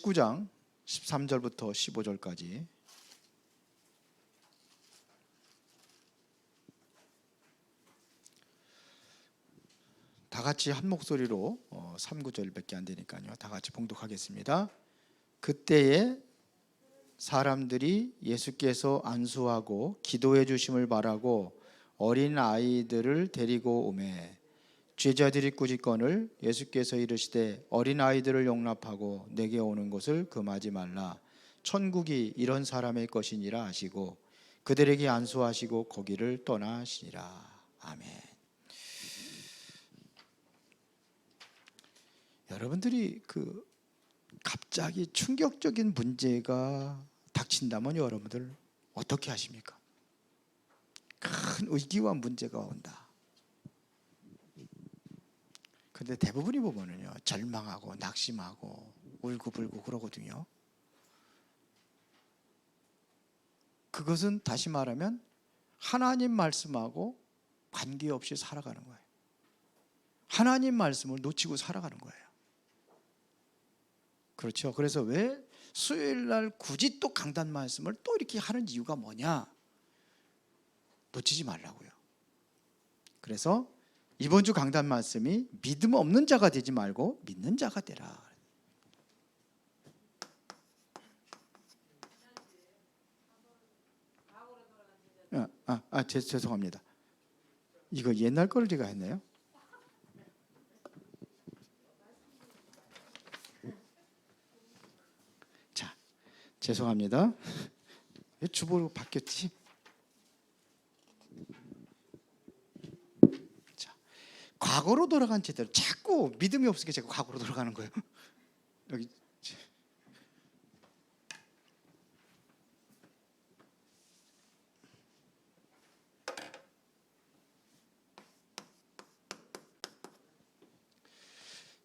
9장 13절부터 15절까지 다 같이 한 목소리로 3구절밖에 안 되니까요. 다 같이 봉독하겠습니다. 그때에 사람들이 예수께서 안수하고 기도해 주심을 바라고 어린 아이들을 데리고 오매 제자들이 꾸짖거늘 예수께서 이르시되 어린 아이들을 용납하고 내게 오는 것을 금하지 말라. 천국이 이런 사람의 것이니라 하시고 그들에게 안수하시고 거기를 떠나시니라. 아멘. 여러분들이 갑자기 충격적인 문제가 닥친다면 여러분들 어떻게 하십니까? 큰 위기와 문제가 온다. 근데 대부분이 보면은요, 절망하고 낙심하고 울고불고 그러거든요. 그것은 다시 말하면 하나님 말씀하고 관계없이 살아가는 거예요. 하나님 말씀을 놓치고 살아가는 거예요. 그렇죠. 그래서 왜 수요일 날 굳이 또 강단 말씀을 또 이렇게 하는 이유가 뭐냐? 놓치지 말라고요. 그래서 이번 주 강단 말씀이 믿음 없는 자가 되지 말고 믿는 자가 되라. 죄송합니다. 이거 옛날 걸 제가 했네요. 자, 죄송합니다. 왜 주보로 바뀌었지? 자, 과거로 돌아간 제대로 자꾸 믿음이 없으니까 제가 과거로 돌아가는 거예요. 여기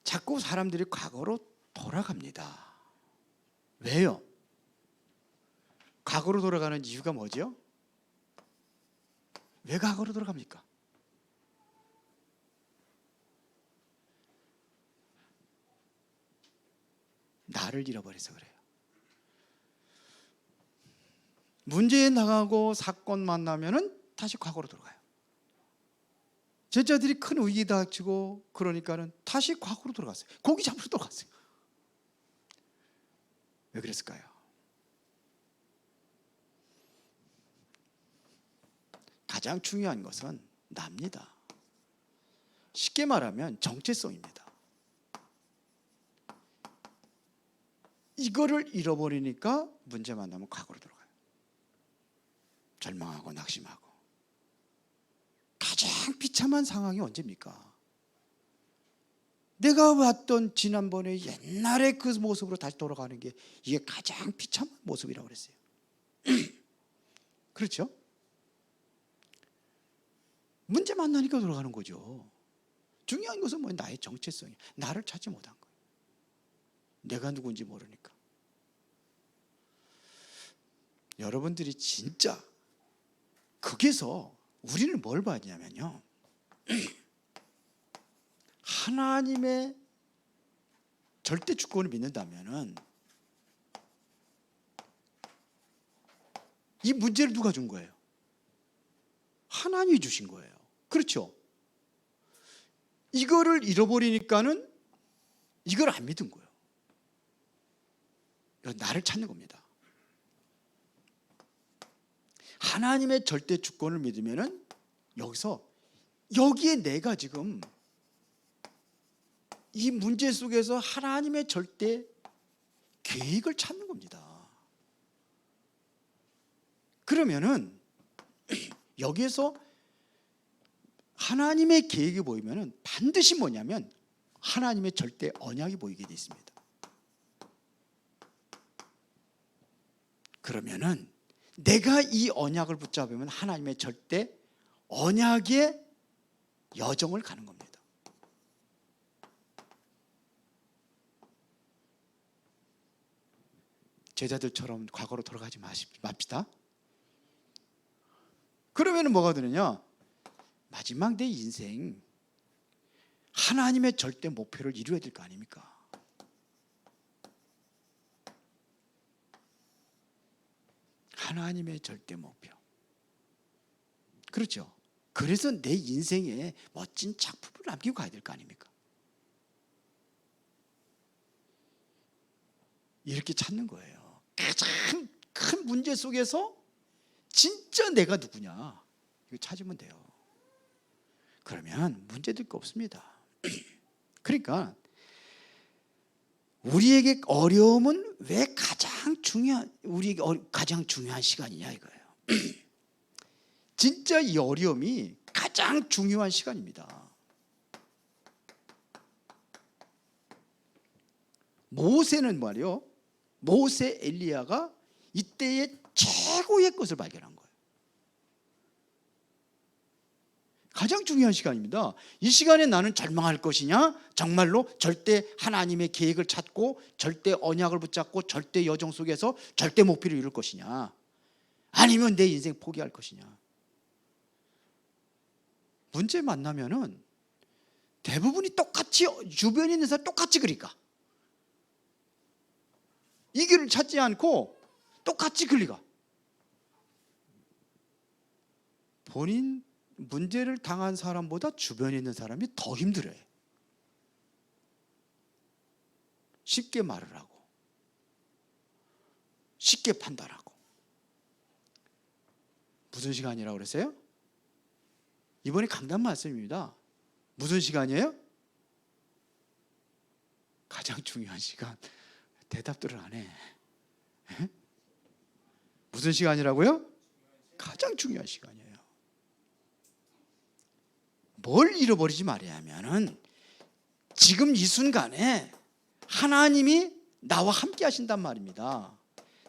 자꾸 사람들이 과거로 돌아갑니다. 왜요? 과거로 돌아가는 이유가 뭐죠? 왜 과거로 돌아갑니까? 나를 잃어버려서 그래요. 문제에 나가고 사건 만나면은 다시 과거로 돌아가요. 제자들이 큰 위기 닥치고 그러니까는 다시 과거로 돌아갔어요. 고기 잡으러 돌아갔어요. 왜 그랬을까요? 가장 중요한 것은 납니다. 쉽게 말하면 정체성입니다. 이거를 잃어버리니까 문제 만나면 과거로 돌아가요. 절망하고 낙심하고. 가장 비참한 상황이 언제입니까? 내가 봤던 지난번에 옛날에 그 모습으로 다시 돌아가는 게 이게 가장 비참한 모습이라고 그랬어요. 그렇죠? 문제 만나니까 돌아가는 거죠. 중요한 것은 뭐예요? 나의 정체성이에요. 나를 찾지 못한 거예요. 내가 누군지 모르니까. 여러분들이 진짜 거기서 우리는 뭘 봤냐면요, 하나님의 절대 주권을 믿는다면은 이 문제를 누가 준 거예요? 하나님이 주신 거예요. 그렇죠? 이거를 잃어버리니까는 이걸 안 믿은 거예요. 나를 찾는 겁니다. 하나님의 절대 주권을 믿으면은 여기에 내가 지금 이 문제 속에서 하나님의 절대 계획을 찾는 겁니다. 그러면은 여기에서 하나님의 계획이 보이면은 반드시 뭐냐면 하나님의 절대 언약이 보이게 돼 있습니다. 그러면은 내가 이 언약을 붙잡으면 하나님의 절대 언약의 여정을 가는 겁니다. 제자들처럼 과거로 돌아가지 맙시다. 그러면 뭐가 되느냐? 마지막 내 인생 하나님의 절대 목표를 이루어야 될 거 아닙니까? 하나님의 절대 목표. 그렇죠. 그래서 내 인생에 멋진 작품을 남기고 가야 될 거 아닙니까? 이렇게 찾는 거예요. 가장 큰 문제 속에서 진짜 내가 누구냐, 이거 찾으면 돼요. 그러면 문제될 거 없습니다. 그러니까 우리에게 어려움은 왜 우리에게 가장 중요한 시간이냐 이거예요. 진짜 이 어려움이 가장 중요한 시간입니다. 모세는 말이요, 모세 엘리야가 이때의 최고의 것을 발견한 거예요. 가장 중요한 시간입니다. 이 시간에 나는 절망할 것이냐, 정말로 절대 하나님의 계획을 찾고 절대 언약을 붙잡고 절대 여정 속에서 절대 목표를 이룰 것이냐, 아니면 내 인생 포기할 것이냐. 문제 만나면은 대부분이 똑같이, 주변에 있는 사람 똑같이 그리까 이 길을 찾지 않고 똑같이 그리가 본인 문제를 당한 사람보다 주변에 있는 사람이 더 힘들어요. 쉽게 말을 하고 쉽게 판단하고. 무슨 시간이라고 그랬어요? 이번에 강단 말씀입니다. 무슨 시간이에요? 가장 중요한 시간. 대답들을 안 해. 무슨 시간이라고요? 가장 중요한 시간이에요. 뭘 잃어버리지 말아야 하면은 지금 이 순간에 하나님이 나와 함께 하신단 말입니다.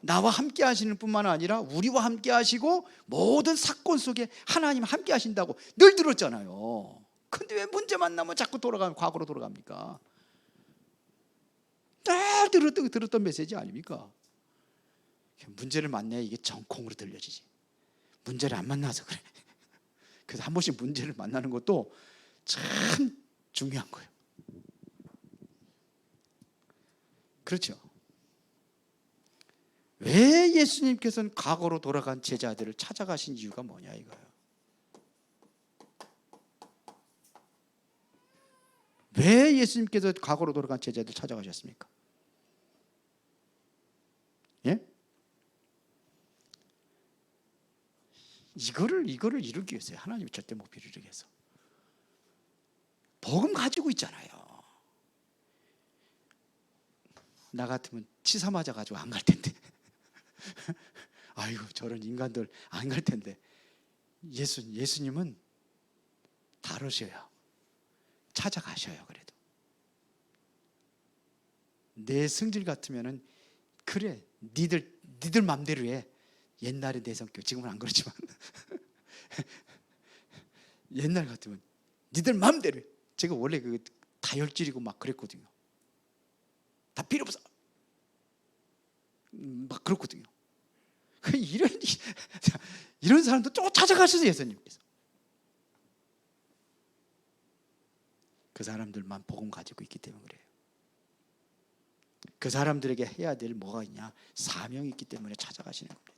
나와 함께 하시는 뿐만 아니라 우리와 함께 하시고 모든 사건 속에 하나님 함께 하신다고 늘 들었잖아요. 근데 왜 문제 만나면 자꾸 과거로 돌아갑니까? 늘 들었던 메시지 아닙니까? 문제를 만나야 이게 정콩으로 들려지지. 문제를 안 만나서 그래. 그래서 한 번씩 문제를 만나는 것도 참 중요한 거예요. 그렇죠. 왜 예수님께서는 과거로 돌아간 제자들을 찾아가신 이유가 뭐냐 이거예요. 왜 예수님께서 과거로 돌아간 제자들 찾아가셨습니까? 예? 이거를 이루기 위해서요. 하나님의 절대 목표를 이루기 위해서. 복음 가지고 있잖아요. 나 같으면 치사 맞아가지고 안 갈 텐데. 아이고 저런 인간들 안 갈 텐데. 예수님은 다루셔요. 찾아가셔요. 그래도 내 성질 같으면은 그래 니들 맘대로 해. 옛날에 내 성격, 지금은 안 그렇지만 옛날 같으면 니들 맘대로 해. 제가 원래 그 다혈질이고 막 그랬거든요. 다 필요 없어 막 그렇거든요. 이런 사람도 또 찾아가셔서 예수님께서 그 사람들만 복음 가지고 있기 때문에 그래요. 그 사람들에게 해야 될 뭐가 있냐, 사명이 있기 때문에 찾아가시는 겁니다.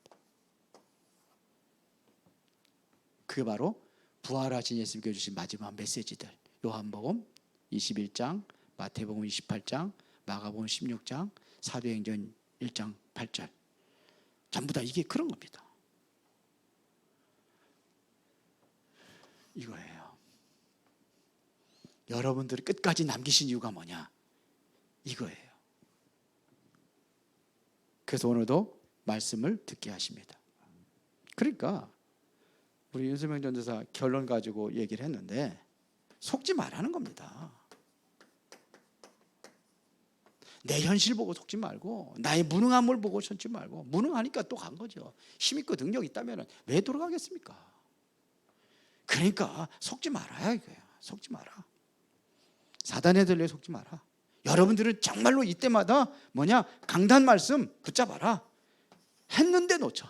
그게 바로 부활하신 예수님께서 주신 마지막 메시지들. 요한복음 21장, 마태복음 28장, 마가복음 16장, 사도행전 1장 8절. 전부 다 이게 그런 겁니다. 이거예요. 여러분들이 끝까지 남기신 이유가 뭐냐? 이거예요. 그래서 오늘도 말씀을 듣게 하십니다. 그러니까 우리 윤수명 전도사 결론 가지고 얘기를 했는데 속지 말라는 겁니다. 내 현실 보고 속지 말고 나의 무능함을 보고 속지 말고, 무능하니까 또 간 거죠. 힘 있고 능력 있다면 왜 돌아가겠습니까? 그러니까 속지 말아야 이거야. 속지 마라. 사단에 들려 속지 마라. 여러분들은 정말로 이때마다 강단 말씀 붙잡아라. 했는데 놓쳐.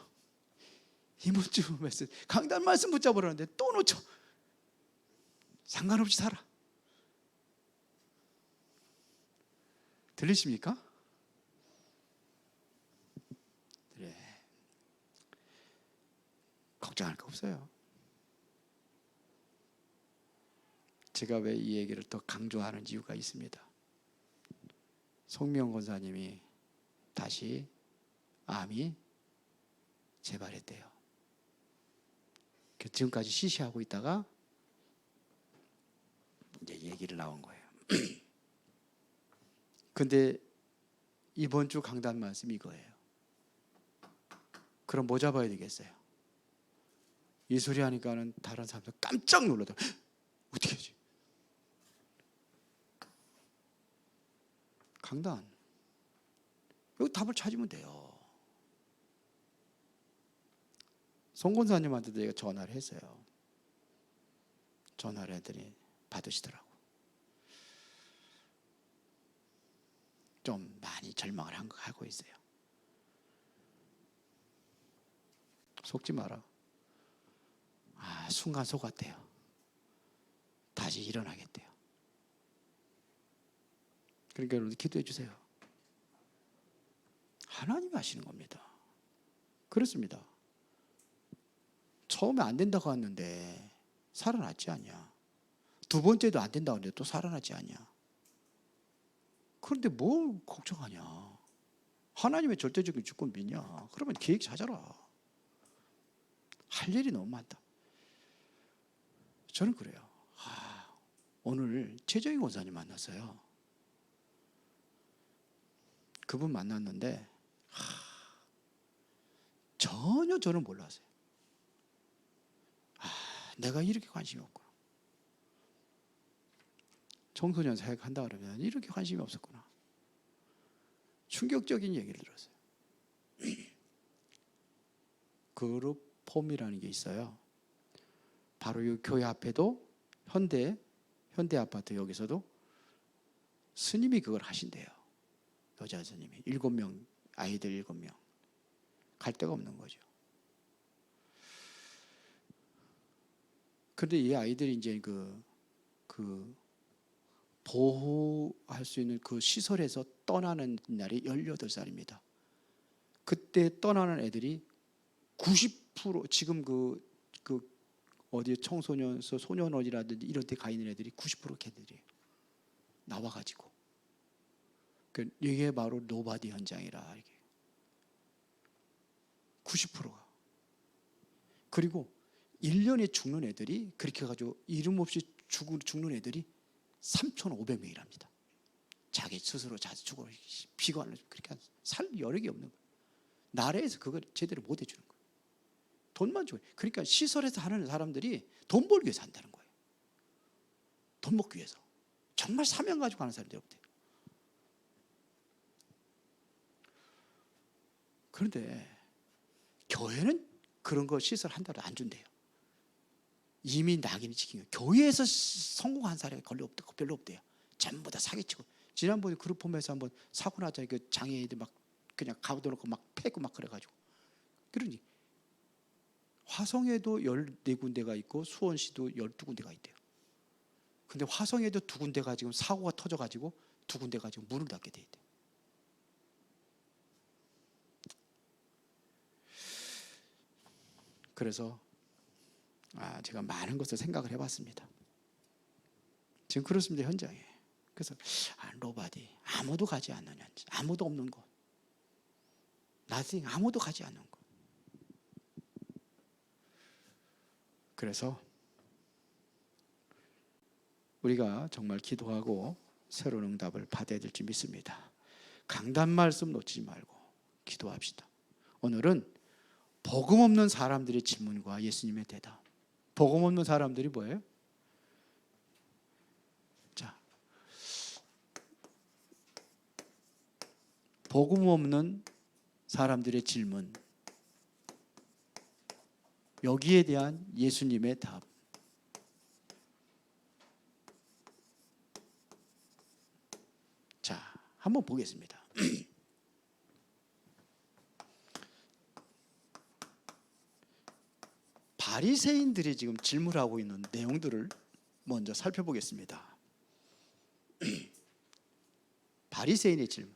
이번 주 메시지 강단 말씀 붙잡으라는데 또 놓쳐. 상관없이 살아. 들리십니까? 그래. 걱정할 거 없어요. 제가 왜 이 얘기를 더 강조하는 이유가 있습니다. 송미영 권사님이 다시 암이 재발했대요. 지금까지 시시하고 있다가 이제 얘기를 나온 거예요. 근데 이번 주 강단 말씀이 이거예요. 그럼 뭐 잡아야 되겠어요? 이 소리 하니까는 다른 사람들 깜짝 놀라더. 어떻게 하지? 강단. 여기 답을 찾으면 돼요. 송 권사님한테도 제가 전화를 했어요. 전화를 했더니 받으시더라고. 좀 많이 절망을 하고 있어요. 속지 마라. 순간 속았대요. 다시 일어나겠대요. 그러니까 여러분 기도해 주세요. 하나님이 하시는 겁니다. 그렇습니다. 처음에 안 된다고 했는데 살아났지 않냐. 두 번째도 안 된다고 했는데 또 살아났지 않냐. 그런데 뭘 걱정하냐. 하나님의 절대적인 주권 믿냐. 그러면 계획 찾아라. 할 일이 너무 많다. 저는 그래요. 오늘 최정희 권사님 만났어요. 그분 만났는데 전혀 저는 몰랐어요. 내가 이렇게 관심이 없구나. 청소년 사역한다 그러면 이렇게 관심이 없었구나. 충격적인 얘기를 들었어요. 그룹 폼이라는 게 있어요. 바로 이 교회 앞에도 현대 아파트 여기서도 스님이 그걸 하신대요. 여자 스님이 7명, 아이들 7명. 갈 데가 없는 거죠. 그런데 이 아이들이 이제 그 보호할 수 있는 그 시설에서 떠나는 날이 18살입니다. 그때 떠나는 애들이 90% 지금 그 어디 청소년서 소년원이라든지 이런 데 가 있는 애들이 90% 걔들이에요. 나와가지고. 이게 바로 노바디 현장이라 이게 90%가. 그리고 1년에 죽는 애들이 그렇게 해가지고 이름 없이 죽는 애들이 3,500명이랍니다. 자기 스스로 죽어 비관을 그렇게 살 여력이 없는 거예요. 나라에서 그걸 제대로 못 해주는 거예요. 돈만 줘요. 그러니까 시설에서 하는 사람들이 돈 벌기 위해서 한다는 거예요. 돈 먹기 위해서. 정말 사명 가지고 하는 사람들이 없대요. 그런데 교회는 그런 거 시설 한다고 안 준대요. 이미 낙인이 찍힌 거예요. 교회에서 성공한 사람이 별로 없대요. 전부 다 사기치고. 지난번에 그룹 홈에서 한번 사고 나자 그 장애인들 막 그냥 가둬놓고 막 패고 막 그래가지고. 그러니 화성에도 14군데가 있고 수원시도 12군데가 있대요. 근데 화성에도 2군데가 지금 사고가 터져가지고 2군데가 지금 문을 닫게 돼 있대요. 그래서 제가 많은 것을 생각을 해봤습니다. 지금 그렇습니다. 현장에. 그래서 노바디 아무도 가지 않느냐. 아무도 없는 곳. 나중에 아무도 가지 않는 곳. 그래서 우리가 정말 기도하고 새로운 응답을 받아야 될지 믿습니다. 강단 말씀 놓치지 말고 기도합시다. 오늘은 복음 없는 사람들의 질문과 예수님의 대답. 복음 없는 사람들이 뭐예요? 자, 복음 없는 사람들의 질문. 여기에 대한 예수님의 답. 자, 한번 보겠습니다. 바리새인들이 지금 질문하고 있는 내용들을 먼저 살펴보겠습니다. 바리새인의 질문.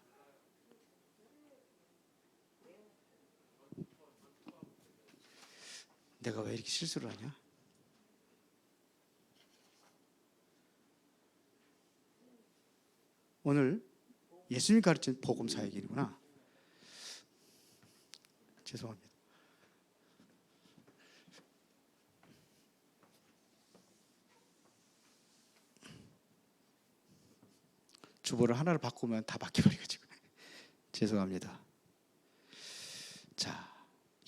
내가 왜 이렇게 실수를 하냐? 오늘 예수님이 가르친 복음 사역이구나. 죄송합니다. 주보를 하나를 바꾸면 다 바뀌어버리가지고 죄송합니다. 자,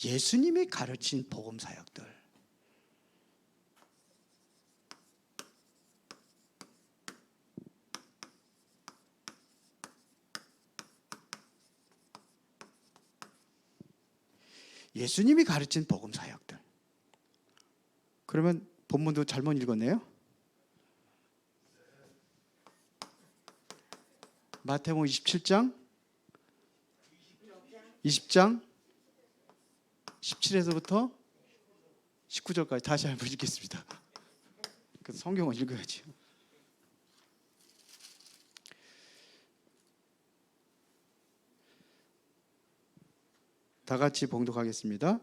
예수님이 가르친 복음 사역들. 예수님이 가르친 복음 사역들. 그러면 본문도 잘못 읽었네요. 마태복음 27장 20장 17에서부터 19절까지 다시 한번 읽겠습니다. 그래서 성경을 읽어야지. 다 같이 봉독하겠습니다.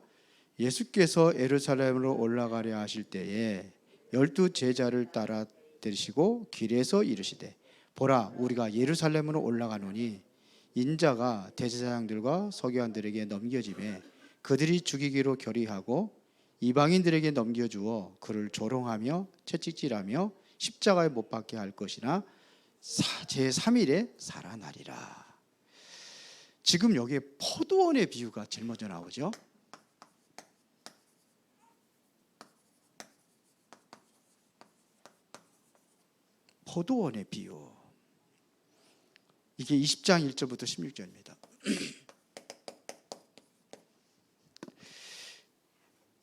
예수께서 예루살렘으로 올라가려 하실 때에 12 제자를 따라 데리시고 길에서 이르시되 보라 우리가 예루살렘으로 올라가노니 인자가 대제사장들과 서기관들에게 넘겨지매 그들이 죽이기로 결의하고 이방인들에게 넘겨주어 그를 조롱하며 채찍질하며 십자가에 못 박게 할 것이나 제3일에 살아나리라. 지금 여기에 포도원의 비유가 제일 먼저 나오죠. 포도원의 비유. 이게 20장 1절부터 16절입니다.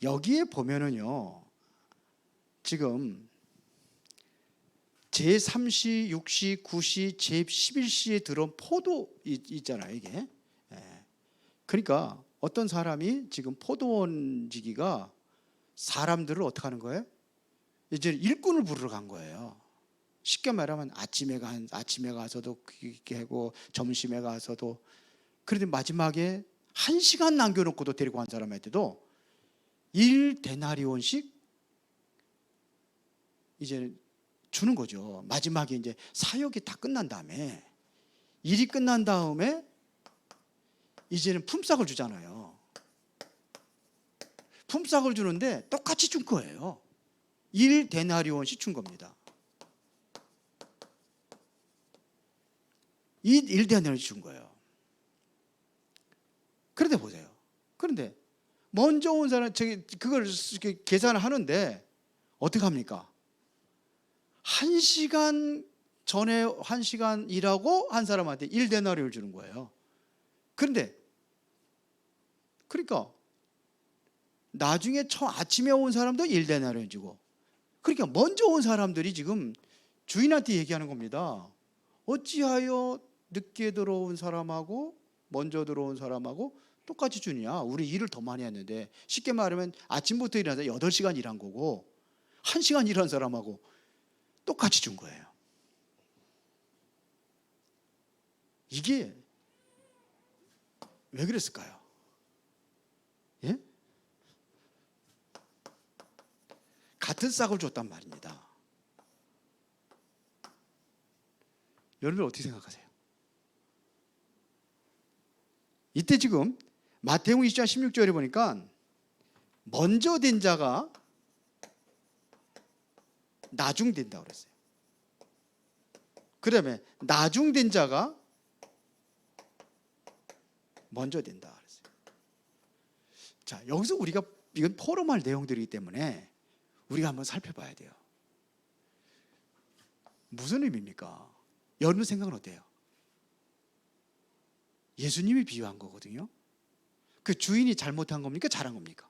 여기에 보면은요, 지금 제3시, 6시, 9시, 제11시에 들어온 포도 있잖아요, 이게. 그러니까 어떤 사람이 지금 포도원 지기가 사람들을 어떻게 하는 거예요? 이제 일꾼을 부르러 간 거예요. 쉽게 말하면 아침에 가서도 그렇게 하고 점심에 가서도. 그런데 마지막에 1시간 남겨놓고도 데리고 간 사람한테도 1데나리온씩 이제 주는 거죠. 마지막에 이제 사역이 다 끝난 다음에, 일이 끝난 다음에 이제는 품삯을 주잖아요. 품삯을 주는데 똑같이 준 거예요. 1데나리온씩 준 겁니다. 1데나리온씩 준 거예요. 그런데 보세요. 그런데 먼저 온 사람, 그걸 계산을 하는데 어떻게 합니까? 1시간 전에 1시간 일하고 한 사람한테 1데나리온을 주는 거예요. 그런데 그러니까 나중에 아침에 온 사람도 1데나리온 주고, 그러니까 먼저 온 사람들이 지금 주인한테 얘기하는 겁니다. 어찌하여 늦게 들어온 사람하고 먼저 들어온 사람하고 똑같이 주냐? 우리 일을 더 많이 했는데. 쉽게 말하면 아침부터 일어나서 8시간 일한 거고 1시간 일한 사람하고 똑같이 준 거예요. 이게 왜 그랬을까요? 예? 같은 싹을 줬단 말입니다. 여러분 어떻게 생각하세요? 이때 지금 마태복음 20장 16절에 보니까 먼저 된 자가 나중된다고 그랬어요. 그 다음에 나중된 자가 먼저 된다 그랬어요. 자, 여기서 우리가, 이건 포럼할 내용들이기 때문에 우리가 한번 살펴봐야 돼요. 무슨 의미입니까? 여러분 생각은 어때요? 예수님이 비유한 거거든요. 그 주인이 잘못한 겁니까? 잘한 겁니까?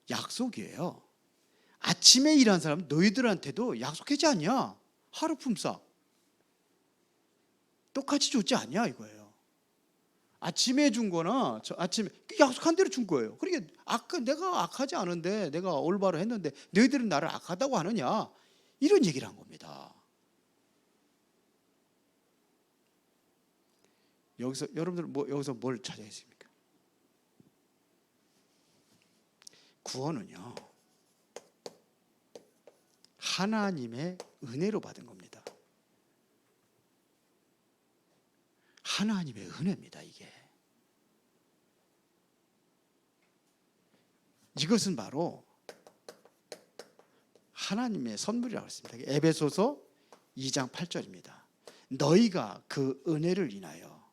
약속이에요. 아침에 일한 사람 너희들한테도 약속하지 않냐? 하루 품삯 똑같이 줬지 않냐 이거예요. 아침에 준 거나 아침에 약속한 대로 준 거예요. 그러니까 내가 악하지 않은데, 내가 올바로 했는데 너희들은 나를 악하다고 하느냐, 이런 얘기를 한 겁니다. 여기서 여러분들 여기서 뭘 찾아야 했습니까? 구원은요, 하나님의 은혜로 받은 겁니다. 하나님의 은혜입니다. 이것은 바로 하나님의 선물이라고 했습니다. 에베소서 2장 8절입니다. 너희가 그 은혜를 인하여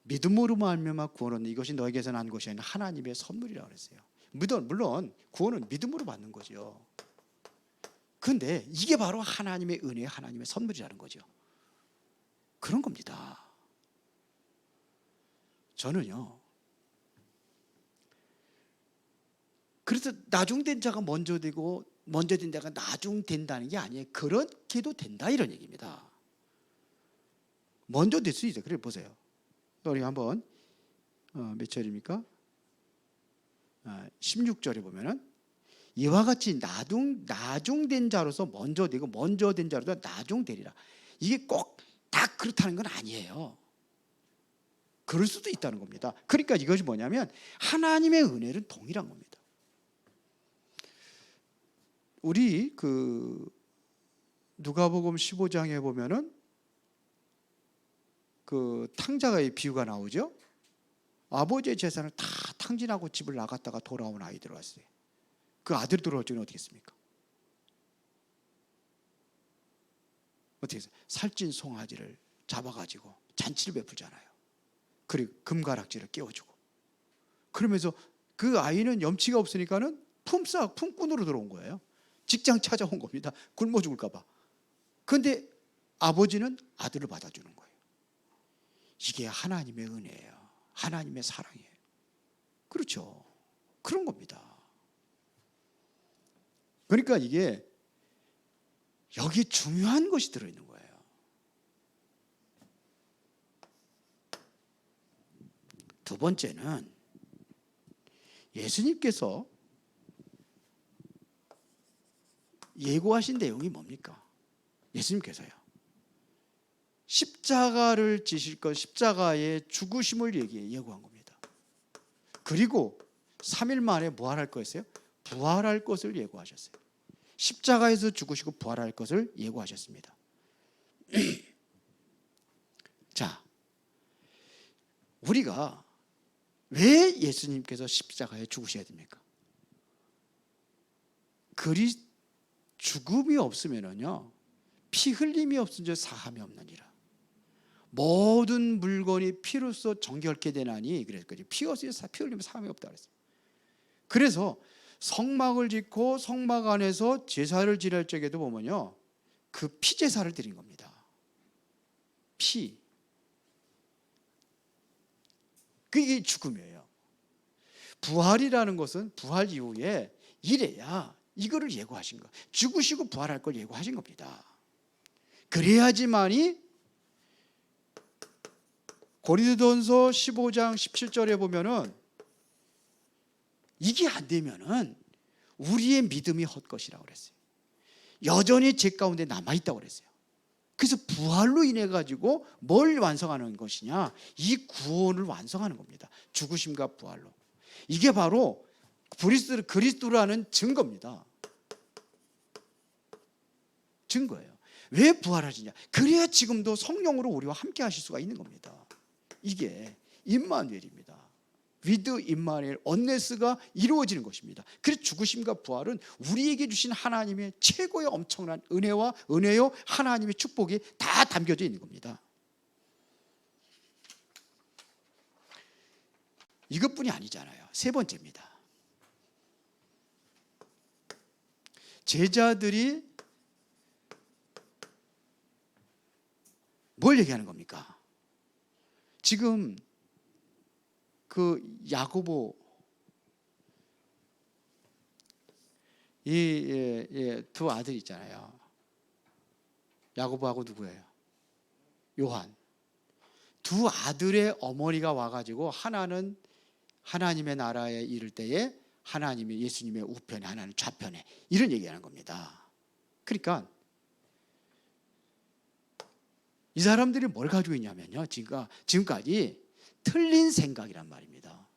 믿음으로 말미암아 구원은 이것이 너에게서 난 것이 아니라 하나님의 선물이라고 했어요. 물론 구원은 믿음으로 받는 거죠. 그런데 이게 바로 하나님의 은혜, 하나님의 선물이라는 거죠. 그런 겁니다. 저는요, 그래서 나중된 자가 먼저 되고 먼저 된 자가 나중된다는 게 아니에요. 그렇게도 된다 이런 얘기입니다. 먼저 될 수 있어요. 그래 보세요. 우리 한번 몇 절입니까? 16절에 보면은 이와 같이 나중된 자로서 먼저 되고 먼저 된 자로서 나중되리라. 이게 꼭 다 그렇다는 건 아니에요. 그럴 수도 있다는 겁니다. 그러니까 이것이 뭐냐면 하나님의 은혜는 동일한 겁니다. 우리 누가복음 15장에 보면은 탕자가의 비유가 나오죠. 아버지의 재산을 다 탕진하고 집을 나갔다가 돌아온 아이들 왔어요. 그 아들이 돌아올 적은 어떻게 했습니까? 어떻게 했어요? 살찐 송아지를 잡아가지고 잔치를 베풀잖아요. 그리고 금가락지를 끼워주고, 그러면서 그 아이는 염치가 없으니까는 품꾼으로 들어온 거예요. 직장 찾아온 겁니다. 굶어 죽을까 봐. 그런데 아버지는 아들을 받아주는 거예요. 이게 하나님의 은혜예요. 하나님의 사랑이에요. 그렇죠. 그런 겁니다. 그러니까 이게 여기 중요한 것이 들어있는 거예요. 두 번째는 예수님께서 예고하신 내용이 뭡니까? 예수님께서요, 십자가를 지실 것, 십자가의 죽으심을 예고한 겁니다. 그리고 3일 만에 부활할 거였어요? 부활할 것을 예고하셨어요. 십자가에서 죽으시고 부활할 것을 예고하셨습니다. 자, 우리가 왜 예수님께서 십자가에 죽으셔야 됩니까? 죽음이 없으면요, 피 흘림이 없은즉 사함이 없느니라. 모든 물건이 피로써 정결케 되나니 그랬거든요. 피 흘리면 사함이 없다 그랬어요. 그래서 성막을 짓고 성막 안에서 제사를 지낼 적에도 보면요, 그 피 제사를 드린 겁니다. 피. 그게 죽음이에요. 부활이라는 것은 부활 이후에 이래야 이거를 예고하신 거, 죽으시고 부활할 걸 예고하신 겁니다. 그래야지만이 고린도전서 15장 17절에 보면은 이게 안 되면은 우리의 믿음이 헛것이라고 그랬어요. 여전히 죄 가운데 남아있다고 그랬어요. 그래서 부활로 인해 가지고 뭘 완성하는 것이냐, 이 구원을 완성하는 겁니다. 죽으심과 부활로. 이게 바로 그리스도라는 증거입니다. 증거예요. 왜 부활하시냐? 그래야 지금도 성령으로 우리와 함께 하실 수가 있는 겁니다. 이게 임마누엘입니다. 위드 임마누엘 언네스가 이루어지는 것입니다. 그래서 죽으심과 부활은 우리에게 주신 하나님의 최고의 엄청난 은혜요 하나님의 축복이 다 담겨져 있는 겁니다. 이것뿐이 아니잖아요. 세 번째입니다. 제자들이 뭘 얘기하는 겁니까? 지금 야고보 두 아들 있잖아요. 야고보하고 누구예요? 요한. 두 아들의 어머니가 와가지고 하나는 하나님의 나라에 이를 때에 하나님이 예수님의 우편에, 하나는 좌편에, 이런 얘기하는 겁니다. 그러니까 이 사람들이 뭘 가지고 있냐면요, 지금까지 틀린 생각이란 말입니다.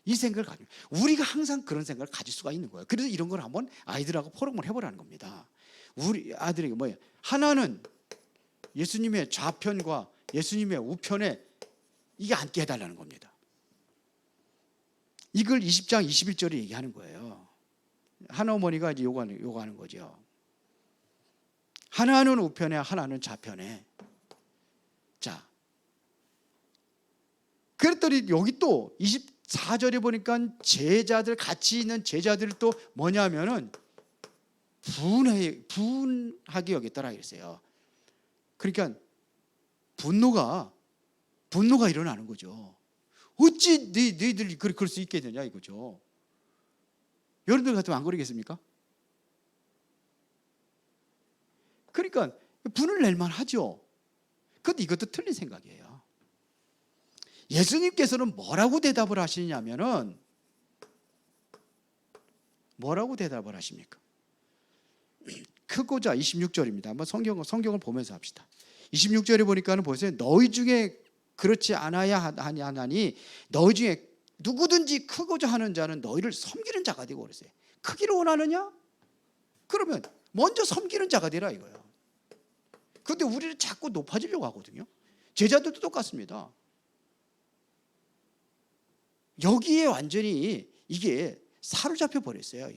이 생각을 가지고, 우리가 항상 그런 생각을 가질 수가 있는 거예요. 그래서 이런 걸 한번 아이들하고 포럼을 해보라는 겁니다. 우리 아들에게 뭐예요? 하나는 예수님의 좌편과 예수님의 우편에 이게 앉게 해달라는 겁니다. 이걸 20장 21절에 얘기하는 거예요. 하나 어머니가 이제 요구하는 거죠. 하나는 우편에, 하나는 좌편에. 자, 그랬더니 여기 또 24절에 보니까 제자들, 같이 있는 제자들이 또 뭐냐면은 분하게 여겼더라 그랬어요. 그러니까 분노가 일어나는 거죠. 어찌 너희들이 그럴 수 있게 되냐 이거죠. 여러분들 같으면 안 그러겠습니까? 그러니까 분을 낼만 하죠. 그런데 이것도 틀린 생각이에요. 예수님께서는 뭐라고 대답을 하시냐면은, 뭐라고 대답을 하십니까? 크고자 26절입니다. 한번 성경을 보면서 합시다. 26절에 보니까는 보세요. 너희 중에 그렇지 않아야 하나니 너희 중에 누구든지 크고자 하는 자는 너희를 섬기는 자가 되고 그랬어요. 크기를 원하느냐? 그러면 먼저 섬기는 자가 되라 이거예요. 그런데 우리는 자꾸 높아지려고 하거든요. 제자들도 똑같습니다. 여기에 완전히 이게 사로잡혀 버렸어요.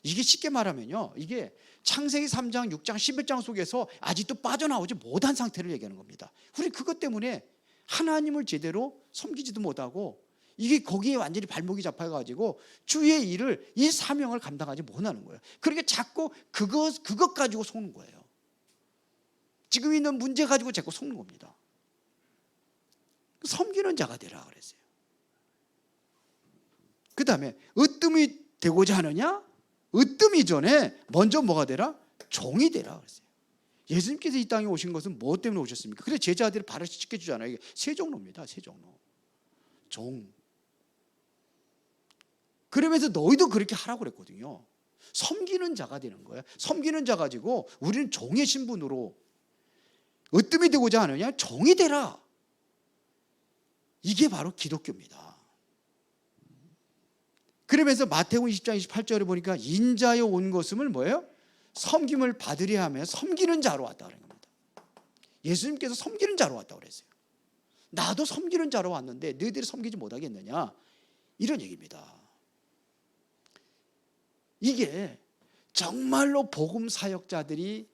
이게 쉽게 말하면요, 이게 창세기 3장, 6장, 11장 속에서 아직도 빠져나오지 못한 상태를 얘기하는 겁니다. 우리 그것 때문에 하나님을 제대로 섬기지도 못하고, 이게 거기에 완전히 발목이 잡혀가지고 주의 일을, 이 사명을 감당하지 못하는 거예요. 그러니까 자꾸 그것 가지고 속는 거예요. 지금 있는 문제 가지고 자꾸 속는 겁니다. 섬기는 자가 되라 그랬어요. 그 다음에 으뜸이 되고자 하느냐? 으뜸이 전에 먼저 뭐가 되라? 종이 되라 그랬어요. 예수님께서 이 땅에 오신 것은 무엇 때문에 오셨습니까? 그래서 제자들이 발을 씻겨주잖아요. 이게 세 종로입니다. 세 종로. 종. 그러면서 너희도 그렇게 하라고 그랬거든요. 섬기는 자가 되는 거예요. 섬기는 자 가지고 우리는 종의 신분으로, 으뜸이 되고자 하느냐? 종이 되라. 이게 바로 기독교입니다. 그러면서 마태복음 20장 28절에 보니까 인자여 온 것은 뭐예요? 섬김을 받으려 하며 섬기는 자로 왔다는 겁니다. 예수님께서 섬기는 자로 왔다고 그랬어요. 나도 섬기는 자로 왔는데 너희들이 섬기지 못하겠느냐? 이런 얘기입니다. 이게 정말로 복음 사역자들이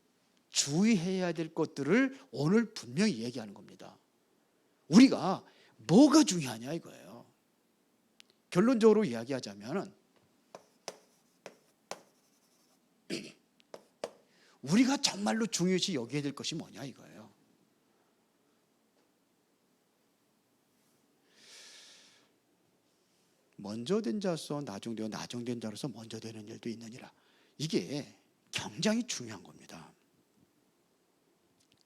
주의해야 될 것들을 오늘 분명히 얘기하는 겁니다. 우리가 뭐가 중요하냐 이거예요. 결론적으로 이야기하자면 우리가 정말로 중요시 여겨야 될 것이 뭐냐 이거예요. 먼저 된 자로서 나중되어 나중된 자로서 먼저 되는 일도 있느니라. 이게 굉장히 중요한 겁니다.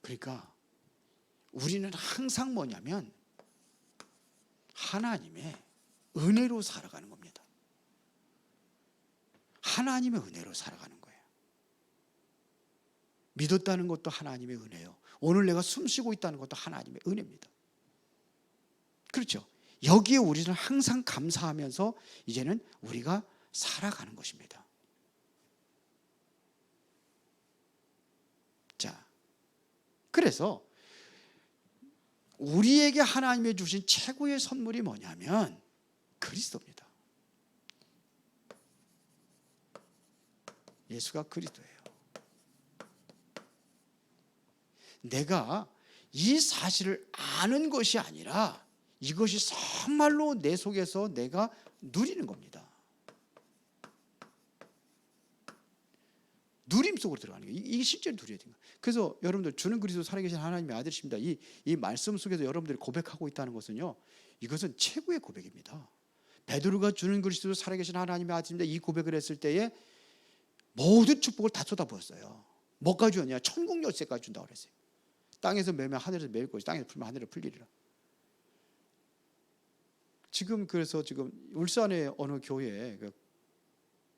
그러니까 우리는 항상 뭐냐면 하나님의 은혜로 살아가는 겁니다. 하나님의 은혜로 살아가는 거예요. 믿었다는 것도 하나님의 은혜요. 오늘 내가 숨쉬고 있다는 것도 하나님의 은혜입니다. 그렇죠? 여기에 우리는 항상 감사하면서 이제는 우리가 살아가는 것입니다. 자, 그래서 우리에게 하나님이 주신 최고의 선물이 뭐냐면 그리스도입니다. 예수가 그리스도예요. 내가 이 사실을 아는 것이 아니라 이것이 정말로 내 속에서 내가 누리는 겁니다. 누림 속으로 들어가는 거예요. 이게 실제로 누려야 되는 거예요. 그래서 여러분들, 주는 그리스도 살아계신 하나님의 아들이십니다. 이 말씀 속에서 여러분들이 고백하고 있다는 것은요, 이것은 최고의 고백입니다. 베드로가 주는 그리스도 살아계신 하나님의 아들입니다. 이 고백을 했을 때에 모든 축복을 다 쏟아부었어요. 뭐까지 주었냐? 천국 열쇠까지 준다고 그랬어요. 땅에서 매면 하늘에서 매일 것이, 땅에서 풀면 하늘에서 풀리리라. 그래서 울산의 어느 교회,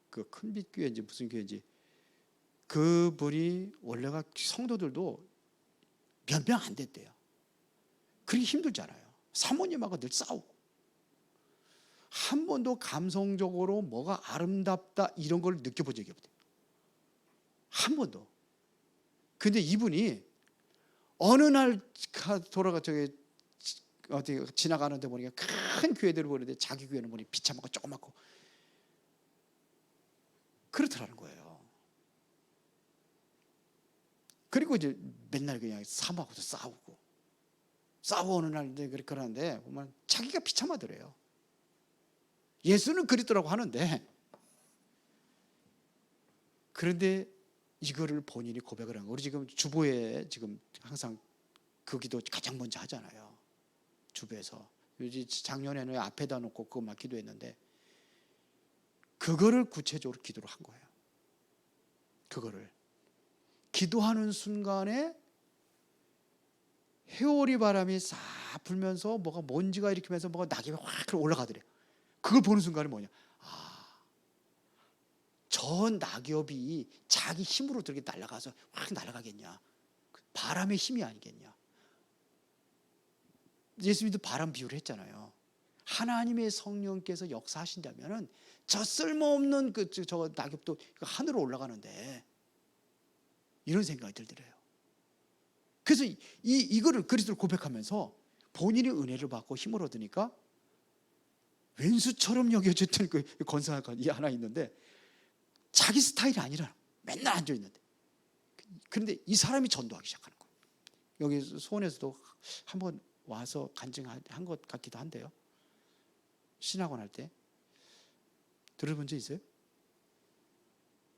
그 큰빛교회인지 무슨 교회인지 그분이 원래가 성도들도 몇 명 안 됐대요. 그렇게 힘들잖아요. 사모님하고 늘 싸우고. 한 번도 감성적으로 뭐가 아름답다 이런 걸 느껴본 적이 없대요. 한 번도. 근데 이분이 어느 날 저기 어디 지나가는데 보니까 큰 교회들을 보는데 자기 교회는 보니 비참하고 조그맣고 그렇더라는 거예요. 그리고 이제 맨날 그냥 사모하고도 싸우고 어느 날인데 그렇게 하는데 보면 자기가 비참하더래요. 예수는 그리스도라고 하는데, 그런데 이거를 본인이 고백을 한 거예요. 우리 지금 주보에 지금 항상 그 기도 가장 먼저 하잖아요. 주보에서. 작년에는 앞에다 놓고 그것만 기도했는데 그거를 구체적으로 기도를 한 거예요. 그거를 기도하는 순간에 회오리 바람이 싹 불면서 뭐가 먼지가 일으키면서 뭐가 낙엽이 확 올라가더래요. 그걸 보는 순간에 뭐냐, 저 낙엽이 자기 힘으로 저렇게 날아가서 확 날아가겠냐, 바람의 힘이 아니겠냐. 예수님도 바람 비유를 했잖아요. 하나님의 성령께서 역사하신다면은 저 쓸모없는 저 낙엽도 하늘로 올라가는데, 이런 생각이 들더래요. 그래서 이거를 그리스도를 고백하면서 본인이 은혜를 받고 힘을 얻으니까 왼수처럼 여겨졌던 그 권사가 하나 있는데, 자기 스타일이 아니라 맨날 앉아 있는데, 그런데 이 사람이 전도하기 시작하는 거예요. 여기 수원에서도 한번 와서 간증한 것 같기도 한데요. 신학원 할 때 들어본 적 있어요?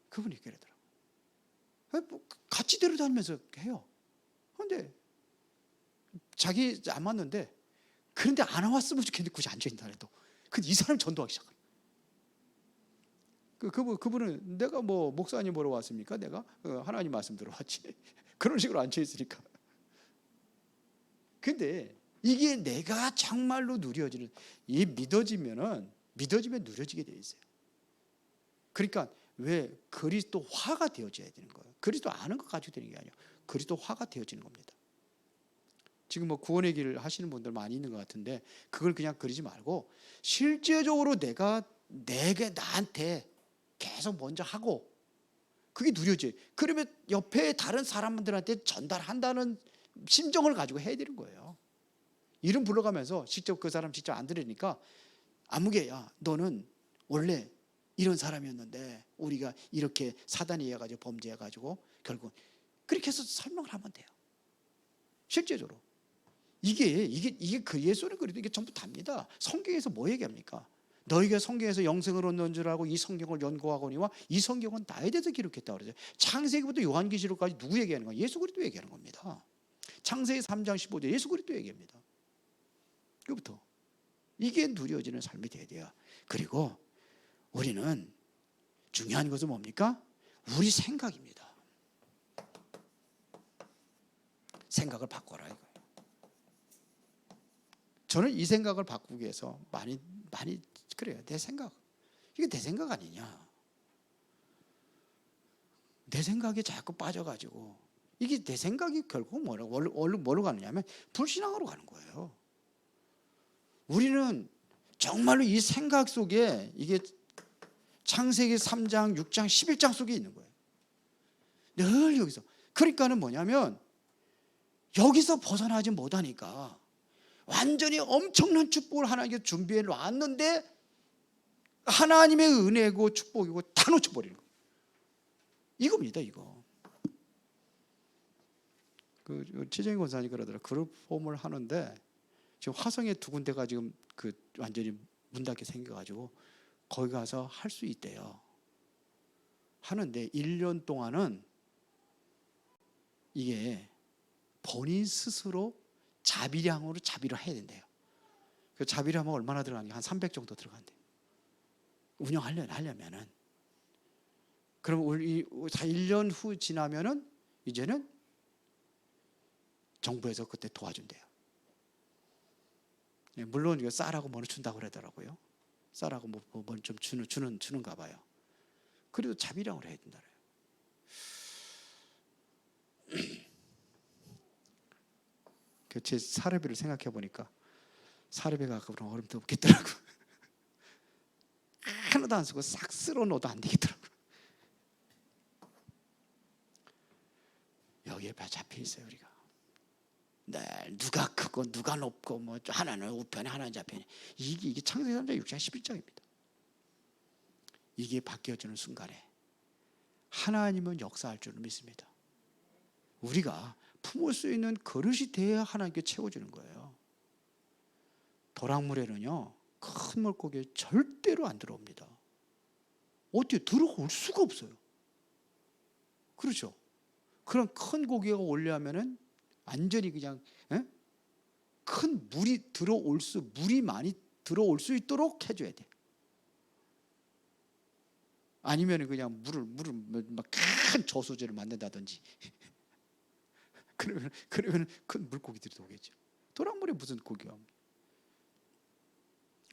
그분이 그러더라고요. 같이 데려다니면서 해요. 그런데 자기 안 맞는데, 그런데 안 왔으면 좋겠는데 굳이 앉아있다 해도 근데 이 사람 전도하기 시작해요. 그분은 내가 뭐 목사님 보러 왔습니까? 내가 하나님 말씀 들어왔지. 그런 식으로 앉아있으니까. 근데 이게 내가 정말로 누려지는, 이 믿어지면 누려지게 돼 있어요. 그러니까 왜 그리스도화가 되어져야 되는 거예요. 그리스도 아는 것 가지고 되는 게 아니에요. 그리스도화가 되어지는 겁니다. 지금 뭐 구원의 길을 하시는 분들 많이 있는 것 같은데, 그걸 그냥 그리지 말고 실제적으로 나한테 계속 먼저 하고, 그게 누려져요. 그러면 옆에 다른 사람들한테 전달한다는 심정을 가지고 해야 되는 거예요. 이름 불러가면서 직접 그 사람 직접 안 들으니까, 아무개야 너는 원래 이런 사람이었는데 우리가 이렇게 사단이 해가지고 범죄해가지고 결국 그렇게 해서 설명을 하면 돼요. 실제적으로 이게 그 예수는 그래도 이게 전부 답니다. 성경에서 뭐 얘기합니까? 너희가 성경에서 영생을 얻는 줄 알고 이 성경을 연구하거니와 이 성경은 나에 대해서 기록했다고 그러죠. 창세기부터 요한계시록까지 누구 얘기하는 거야? 예수 그리스도 얘기하는 겁니다. 창세기 3장 15절 예수 그리스도 얘기합니다. 그부터 이게 누려지는 삶이 돼야 돼요. 그리고 우리는 중요한 것은 뭡니까? 우리 생각입니다. 생각을 바꿔라 이거예요. 저는 이 생각을 바꾸기 위해서 많이 그래요. 내 생각, 이게 내 생각 아니냐. 내 생각에 자꾸 빠져가지고, 이게 내 생각이 결국 뭐로 가느냐면 불신앙으로 가는 거예요. 우리는 정말로 이 생각 속에, 이게 창세기 3장, 6장, 11장 속에 있는 거예요. 늘 여기서. 그러니까는 뭐냐면 여기서 벗어나지 못하니까 완전히 엄청난 축복을 하나님께 준비해 놨는데, 하나님의 은혜고 축복이고 다 놓쳐버리는 거예요. 이겁니다, 이거. 최정희 권사님 그러더라. 그룹 홈을 하는데 지금 화성에 2군데가 지금 완전히 문 닫게 생겨가지고 거기 가서 할 수 있대요. 하는데 1년 동안은 이게 본인 스스로 자비량으로 자비를 해야 된대요. 그 자비량은 얼마나 들어가는지 한 300 정도 들어간대요. 운영하려면은. 그럼 우리 1년 후 지나면은 이제는 정부에서 그때 도와준대요. 물론 이거 쌀하고 뭐를 준다고 그러더라고요. 쌀하고 뭐 좀 주는가 봐요. 그래도 자비량으로 해야 된다. 제 사례비를 생각해 보니까 사례비가 아까보다 얼음도 없겠더라고. 하나도 안 쓰고 싹 쓸어 넣어도 안 되겠더라고. 여기에 잡혀 있어요 우리가. 네, 누가 크고 누가 높고 뭐 하나는 우편에 하나는 좌편에 이게 창세기 3장 6장 11장입니다. 이게 바뀌어지는 순간에 하나님은 역사할 줄을 믿습니다. 우리가 품을 수 있는 그릇이 돼야 하나님께 채워주는 거예요. 도랑물에는요 큰 물고기 절대로 안 들어옵니다. 어떻게 들어올 수가 없어요. 그렇죠? 그런 큰 고기가 오려면은 완전히 그냥 큰 물이 물이 많이 들어올 수 있도록 해줘야 돼. 아니면 그냥 물을 막 큰 저수지를 만든다든지 그러면 큰 물고기들이 오겠죠. 도랑물에 무슨 고기가.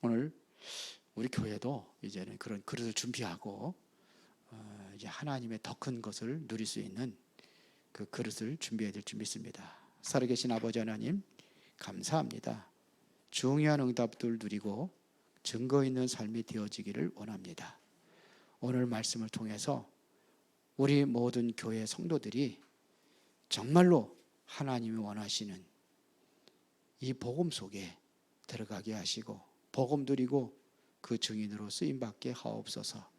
오늘 우리 교회도 이제는 그런 그릇을 준비하고 이제 하나님의 더 큰 것을 누릴 수 있는 그 그릇을 준비해야 될 줄 믿습니다. 살아계신 아버지 하나님 감사합니다. 중요한 응답들 누리고 증거 있는 삶이 되어지기를 원합니다. 오늘 말씀을 통해서 우리 모든 교회 성도들이 정말로 하나님이 원하시는 이 복음 속에 들어가게 하시고 복음 누리고 그 증인으로 쓰임받게 하옵소서.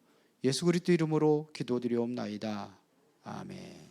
예수 그리스도 이름으로 기도드리옵나이다. 아멘.